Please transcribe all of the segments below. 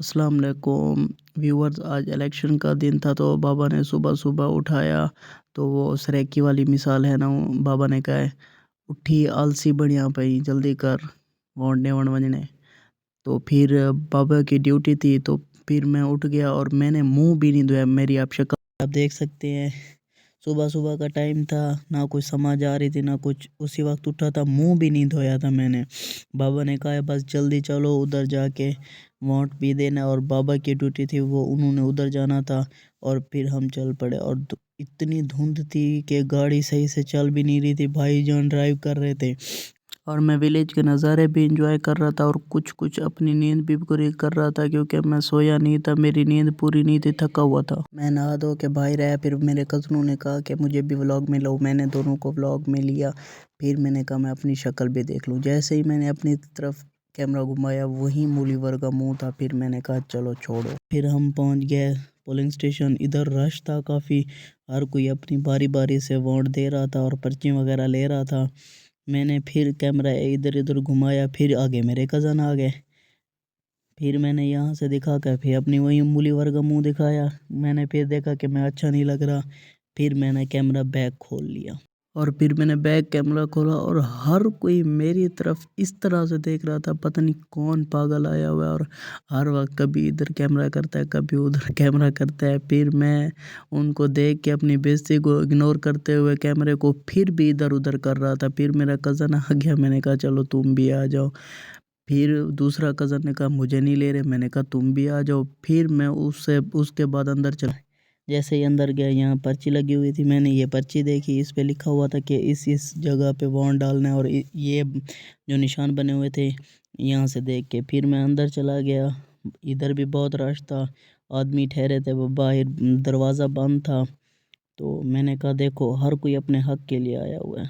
अस्सलाम वालेकुम व्यूअर्स। आज इलेक्शन का दिन था तो बाबा ने सुबह सुबह उठाया। तो वो सरेकी वाली मिसाल है ना, बाबा ने कहा है उठी आलसी बढ़िया पई जल्दी कर वोटने वोट वजने। तो फिर बाबा की ड्यूटी थी तो फिर मैं उठ गया और मैंने मुंह भी नहीं धोया। मेरी आप शक्ल आप देख सकते हैं। सुबह सुबह का टाइम था, ना कोई समझ आ रही थी ना कुछ। उसी वक्त उठा था, मुंह भी नहीं धोया था मैंने। बाबा ने कहा है बस जल्दी चलो उधर जाके वोट भी देना, और बाबा की ड्यूटी थी वो उन्होंने उधर जाना था। और फिर हम चल पड़े और इतनी धुंध थी कि गाड़ी सही से चल भी नहीं रही थी। भाईजान ड्राइव कर रहे थे और मैं विलेज के नज़ारे भी इंजॉय कर रहा था और कुछ कुछ अपनी नींद भी पूरी कर रहा था, क्योंकि मैं सोया नहीं था, मेरी नींद पूरी नहीं थी, थका हुआ था। मैं नहा धो के बाहर आया, फिर मेरे कज़नों ने कहा कि मुझे भी व्लॉग में लो। मैंने दोनों को व्लॉग में लिया। फिर मैंने कहा मैं अपनी शक्ल भी देख लूँ। जैसे ही मैंने अपनी तरफ कैमरा घुमाया वहीं मूलीवर का मुंह था। फिर मैंने कहा चलो छोड़ो। फिर हम पहुंच गए पोलिंग स्टेशन। इधर रश था काफ़ी, हर कोई अपनी बारी बारी से वोट दे रहा था और पर्ची वगैरह ले रहा था। मैंने फिर कैमरा इधर इधर घुमाया, फिर आगे मेरे कज़न आ गए। फिर मैंने यहाँ से दिखा कर फिर अपनी वही मूलीवर का मुंह दिखाया। मैंने फिर देखा कि मैं अच्छा नहीं लग रहा। फिर मैंने कैमरा बैग खोल लिया और फिर मैंने बैग कैमरा खोला और हर कोई मेरी तरफ इस तरह से देख रहा था, पता नहीं कौन पागल आया हुआ है और हर वक्त कभी इधर कैमरा करता है कभी उधर कैमरा करता है। फिर मैं उनको देख के अपनी बेइज्जती को इग्नोर करते हुए कैमरे को फिर भी इधर उधर कर रहा था। फिर मेरा कज़न आ गया, मैंने कहा चलो तुम भी आ जाओ। फिर दूसरा कज़न ने कहा मुझे नहीं ले रहे, मैंने कहा तुम भी आ जाओ। फिर मैं उसके बाद अंदर चला। जैसे ही अंदर गया, यहाँ पर्ची लगी हुई थी। मैंने ये पर्ची देखी, इस पे लिखा हुआ था कि इस जगह पे वोट डालना है, और ये जो निशान बने हुए थे यहाँ से देख के फिर मैं अंदर चला गया। इधर भी बहुत रश था, आदमी ठहरे थे, वो बाहर दरवाज़ा बंद था। तो मैंने कहा देखो हर कोई अपने हक के लिए आया हुआ है।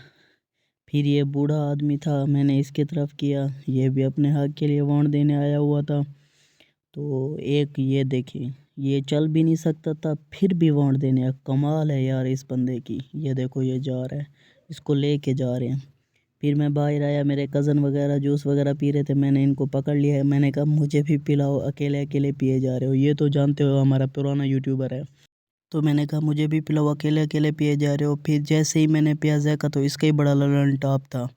फिर ये बूढ़ा आदमी था, मैंने इसकी तरफ किया, ये भी अपने हक के लिए वोट देने आया हुआ था। तो एक ये देखिए, ये चल भी नहीं सकता था फिर भी वोट देने आया। कमाल है यार इस बंदे की। ये देखो ये जा रहा है, इसको लेके जा रहे हैं। फिर मैं बाहर आया, मेरे कज़न वगैरह जूस वगैरह पी रहे थे, मैंने इनको पकड़ लिया है। मैंने कहा मुझे भी पिलाओ, अकेले अकेले पिए जा रहे हो। ये तो जानते हो हमारा पुराना यूट्यूबर है। तो मैंने कहा मुझे भी पिलाओ, अकेले अकेले पिए जा रहे हो। फिर जैसे ही मैंने पिया देखा तो इसका ही बड़ा ललन टॉप था।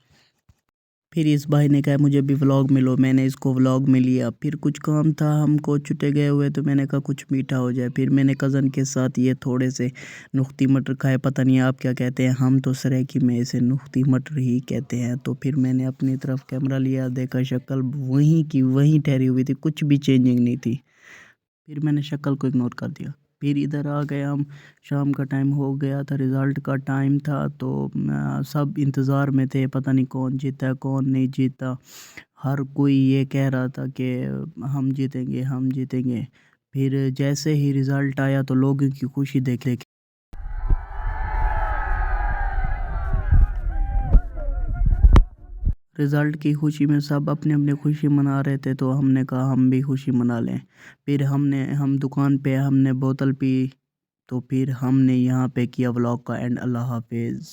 फिर इस भाई ने कहा मुझे भी व्लॉग में लो, मैंने इसको व्लॉग में लिया। फिर कुछ काम था, हमको छुट्टे गए हुए, तो मैंने कहा कुछ मीठा हो जाए। फिर मैंने कज़न के साथ ये थोड़े से नुख्ती मटर खाए, पता नहीं आप क्या कहते हैं, हम तो सरेकी में इसे नुख्ती मटर ही कहते हैं। तो फिर मैंने अपनी तरफ कैमरा लिया, देखा शक्ल वहीं की वहीं ठहरी हुई थी, कुछ भी चेंजिंग नहीं थी। फिर मैंने शक्ल को इग्नोर कर दिया। फिर इधर आ गए हम, शाम का टाइम हो गया था, रिज़ल्ट का टाइम था। तो सब इंतज़ार में थे, पता नहीं कौन जीता कौन नहीं जीता। हर कोई ये कह रहा था कि हम जीतेंगे हम जीतेंगे। फिर जैसे ही रिज़ल्ट आया तो लोगों की खुशी देख देख रिज़ल्ट की खुशी में सब अपने अपने खुशी मना रहे थे, तो हमने कहा हम भी खुशी मना लें। फिर हम दुकान पे हमने बोतल पी। तो फिर हमने यहाँ पे किया व्लॉग का एंड। अल्लाह हाफिज़।